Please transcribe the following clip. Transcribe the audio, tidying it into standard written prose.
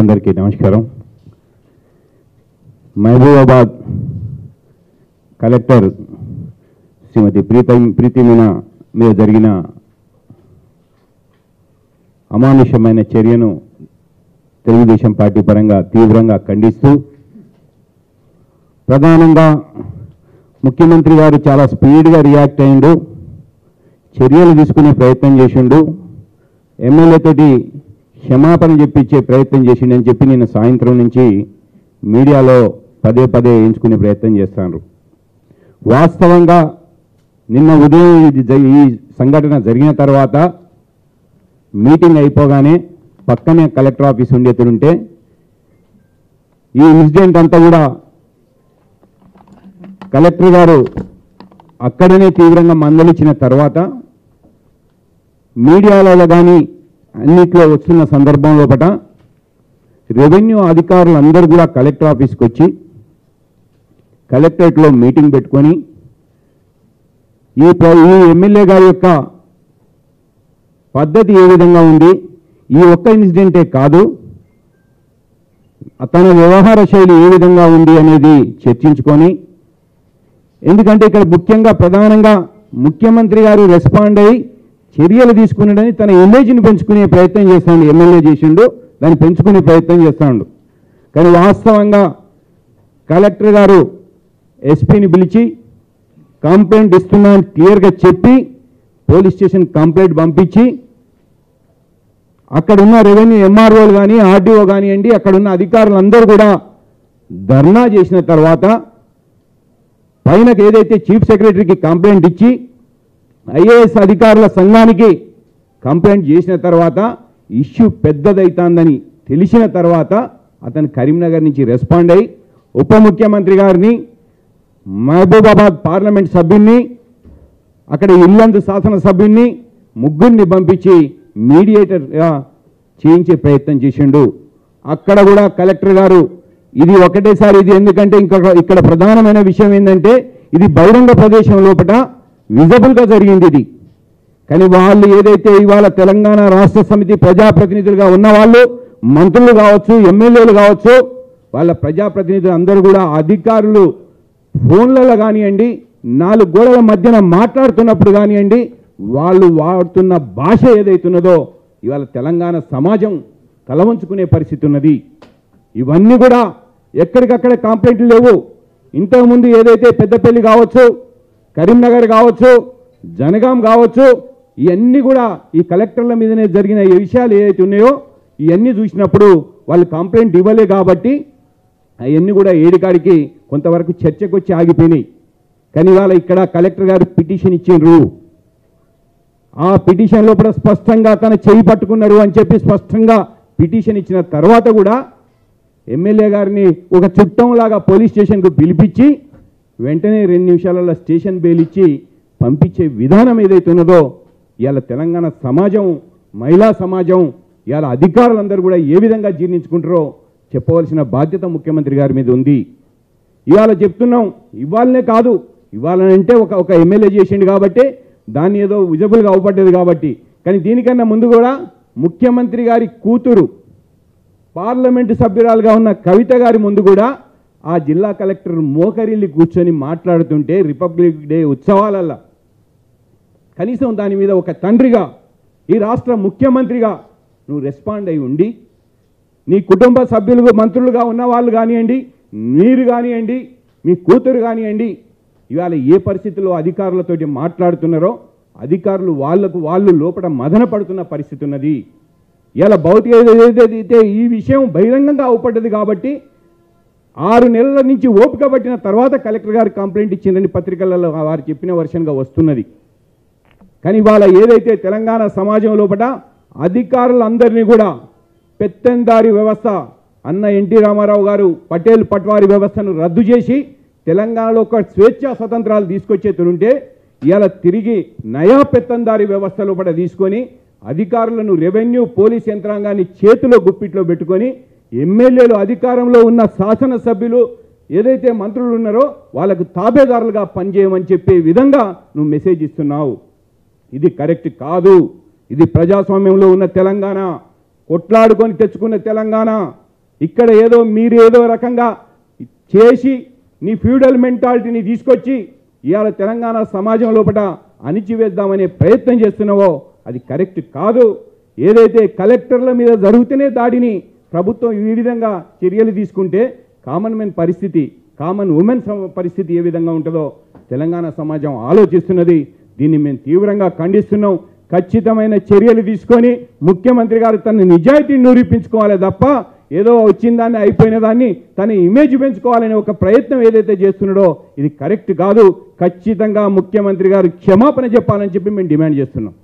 అందరికీ నమస్కారం. మహబూబాబాద్ కలెక్టర్ శ్రీమతి ప్రీతి మీనా మీద జరిగిన అమానుషమైన చర్యను తెలుగుదేశం పార్టీ పరంగా తీవ్రంగా ఖండిస్తూ, ప్రధానంగా ముఖ్యమంత్రి గారు చాలా స్పీడ్గా రియాక్ట్ అయ్యిండు, చర్యలు తీసుకునే ప్రయత్నం చేసిండు, ఎమ్మెల్యేతోటి క్షమాపణ చెప్పించే ప్రయత్నం చేసిండని చెప్పి నేను సాయంత్రం నుంచి మీడియాలో పదే పదే ఎంచుకునే ప్రయత్నం చేస్తాను. వాస్తవంగా నిన్న ఉదయం ఈ సంఘటన జరిగిన తర్వాత మీటింగ్ అయిపోగానే పక్కనే కలెక్టర్ ఆఫీస్ ఉండేతుంటే ఈ ఇన్సిడెంట్ అంతా కూడా కలెక్టర్ గారు అక్కడనే తీవ్రంగా మందలించిన తర్వాత మీడియాలో కానీ అన్నిట్లో వస్తున్న సందర్భంలో పట రెవెన్యూ అధికారులందరూ కూడా కలెక్టర్ ఆఫీస్కి వచ్చి కలెక్టరేట్లో మీటింగ్ పెట్టుకొని ఈ ఎమ్మెల్యే గారి యొక్క పద్ధతి ఏ విధంగా ఉంది, ఈ ఒక్క ఇన్సిడెంటే కాదు తన వ్యవహార శైలి ఏ విధంగా ఉంది అనేది చర్చించుకొని, ఎందుకంటే ఇక్కడ ముఖ్యంగా ప్రధానంగా ముఖ్యమంత్రి గారు రెస్పాండ్ అయ్యి చర్యలు తీసుకున్నాడని తన ఇమేజ్ని పెంచుకునే ప్రయత్నం చేస్తాడు. ఎమ్మెల్యే చేసిండు, దాన్ని పెంచుకునే ప్రయత్నం చేస్తాడు. కానీ వాస్తవంగా కలెక్టర్ గారు ఎస్పీని పిలిచి కంప్లైంట్ ఇస్తున్నా అని క్లియర్గా చెప్పి పోలీస్ స్టేషన్ కంప్లైంట్ పంపించి అక్కడున్న రెవెన్యూ ఎంఆర్ఓలు కానీ ఆర్డీఓ కానివ్వండి అక్కడున్న అధికారులందరూ కూడా ధర్నా చేసిన తర్వాత పైనకు ఏదైతే చీఫ్ సెక్రటరీకి కంప్లైంట్ ఇచ్చి ఐఏఎస్ అధికారుల సంఘానికి కంప్లైంట్ చేసిన తర్వాత ఇష్యూ పెద్దదైతుందని తెలిసిన తర్వాత అతను కరీంనగర్ నుంచి రెస్పాండ్ అయ్యి ఉప ముఖ్యమంత్రి గారిని, మహబూబాబాద్ పార్లమెంట్ సభ్యున్ని, అక్కడ ఇల్లందు శాసనసభ్యున్ని ముగ్గురిని పంపించి మీడియేటర్గా చేయించే ప్రయత్నం చేసిండు. అక్కడ కూడా కలెక్టర్ గారు ఇది ఒకటేసారి ఇది ఎందుకంటే ఇక్కడ ప్రధానమైన విషయం ఏంటంటే ఇది బహిరంగ ప్రదేశం లోపల విజబుల్గా జరిగింది ఇది. కానీ వాళ్ళు ఏదైతే ఇవాళ తెలంగాణ రాష్ట్ర సమితి ప్రజాప్రతినిధులుగా ఉన్న వాళ్ళు మంత్రులు కావచ్చు, ఎమ్మెల్యేలు కావచ్చు, వాళ్ళ ప్రజాప్రతినిధులు అందరూ కూడా అధికారులు ఫోన్లలో కానివ్వండి, 4 గోడల మధ్యన మాట్లాడుతున్నప్పుడు కానివ్వండి, వాళ్ళు వాడుతున్న భాష ఏదైతున్నదో ఇవాళ తెలంగాణ సమాజం కలవంచుకునే పరిస్థితి ఉన్నది. ఇవన్నీ కూడా ఎక్కడికక్కడ కంప్లైంట్లు లేవు. ఇంతకుముందు ఏదైతే పెద్దపల్లి కావచ్చు, కరీంనగర్ కావచ్చు, జనగాం కావచ్చు, ఇవన్నీ కూడా ఈ కలెక్టర్ల మీదనే జరిగిన ఈ విషయాలు ఏవైతే ఉన్నాయో ఇవన్నీ చూసినప్పుడు వాళ్ళు కంప్లైంట్ ఇవ్వలే కాబట్టి అవన్నీ కూడా ఏడికాడికి కొంతవరకు చర్చకు వచ్చి ఆగిపోయినాయి. కానీ ఇవాళ ఇక్కడ కలెక్టర్ గారు పిటిషన్ ఇచ్చిండ్రు. ఆ పిటిషన్ లోపల స్పష్టంగా తన చేయి పట్టుకున్నారు అని చెప్పి స్పష్టంగా పిటిషన్ ఇచ్చిన తర్వాత కూడా ఎమ్మెల్యే గారిని ఒక చుట్టంలాగా పోలీస్ స్టేషన్కు పిలిపించి వెంటనే 2 నిమిషాలలో స్టేషన్ బెయిల్ ఇచ్చి పంపించే విధానం ఏదైతే ఉన్నదో ఇవాళ తెలంగాణ సమాజం, మహిళా సమాజం, ఇవాళ అధికారులందరూ కూడా ఏ విధంగా జీర్ణించుకుంటారో చెప్పవలసిన బాధ్యత ముఖ్యమంత్రి గారి మీద ఉంది. ఇవాళ చెప్తున్నాం, ఇవాళనే కాదు, ఇవాళనంటే ఒక ఎమ్మెల్యే చేసిండు కాబట్టి దాన్ని ఏదో విజబుల్గా అవపడ్డది కాబట్టి, కానీ దీనికన్నా ముందు కూడా ముఖ్యమంత్రి గారి కూతురు పార్లమెంటు సభ్యురాలుగా ఉన్న కవిత గారి ముందు కూడా ఆ జిల్లా కలెక్టర్ మోకరిల్లి కూర్చొని మాట్లాడుతుంటే రిపబ్లిక్ డే ఉత్సవాలల్లో కనీసం దాని మీద ఒక తండ్రిగా, ఈ రాష్ట్ర ముఖ్యమంత్రిగా నువ్వు రెస్పాండ్ అయి ఉండి నీ కుటుంబ సభ్యులు మంత్రులుగా ఉన్న వాళ్ళు కానివ్వండి, మీరు కానివ్వండి, మీ కూతురు కానివ్వండి, ఇవాళ ఏ పరిస్థితుల్లో అధికారులతోటి మాట్లాడుతున్నారో అధికారులు వాళ్ళు లోపల మదన పడుతున్న పరిస్థితి ఉన్నది. ఇలా భౌతిక ఏదైతే ఈ విషయం బహిరంగంగా అవపడ్డది కాబట్టి 6 నెలల నుంచి ఓపిక పట్టిన తర్వాత కలెక్టర్ గారు కంప్లైంట్ ఇచ్చిందని పత్రికలలో వారు చెప్పిన వర్షన్గా వస్తున్నది. కానీ ఇవాళ ఏదైతే తెలంగాణ సమాజం లోపల అధికారులందరినీ కూడా పెత్తందారి వ్యవస్థ అన్న ఎన్టీ రామారావు గారు పటేల్ పట్వారీ వ్యవస్థను రద్దు చేసి తెలంగాణలో ఒక స్వేచ్ఛా స్వతంత్రాలు తీసుకొచ్చేతుంటే ఇవాళ తిరిగి నయా పెత్తందారి వ్యవస్థ లోపల తీసుకొని అధికారులను రెవెన్యూ పోలీస్ యంత్రాంగాన్ని చేతిలో గుప్పిట్లో పెట్టుకొని ఎమ్మెల్యేలు అధికారంలో ఉన్న శాసనసభ్యులు ఏదైతే మంత్రులు ఉన్నారో వాళ్ళకు తాబేదారులుగా పనిచేయమని చెప్పే విధంగా నువ్వు మెసేజ్ ఇస్తున్నావు. ఇది కరెక్ట్ కాదు. ఇది ప్రజాస్వామ్యంలో ఉన్న తెలంగాణ, కొట్లాడుకొని తెచ్చుకున్న తెలంగాణ, ఇక్కడ ఏదో మీరు ఏదో రకంగా చేసి నీ ఫ్యూడల్ మెంటాలిటీని తీసుకొచ్చి ఇవాళ తెలంగాణ సమాజం లోపల అణిచివేద్దామనే ప్రయత్నం చేస్తున్నావో అది కరెక్ట్ కాదు. ఏదైతే కలెక్టర్ల మీద జరుగుతూనే దాడిని ప్రభుత్వం ఈ విధంగా చర్యలు తీసుకుంటే కామన్ మెన్ పరిస్థితి, కామన్ ఉమెన్ పరిస్థితి ఏ విధంగా ఉంటుందో తెలంగాణ సమాజం ఆలోచిస్తున్నది. దీన్ని మేము తీవ్రంగా ఖండిస్తున్నాం. ఖచ్చితమైన చర్యలు తీసుకొని ముఖ్యమంత్రి గారు తన నిజాయితీని నిరూపించుకోవాలి తప్ప ఏదో వచ్చిన దాన్ని అయిపోయిన దాన్ని తన ఇమేజ్ పెంచుకోవాలనే ఒక ప్రయత్నం ఏదైతే చేస్తున్నాడో ఇది కరెక్ట్ కాదు. ఖచ్చితంగా ముఖ్యమంత్రి గారు క్షమాపణ చెప్పాలని చెప్పి మేము డిమాండ్ చేస్తున్నాం.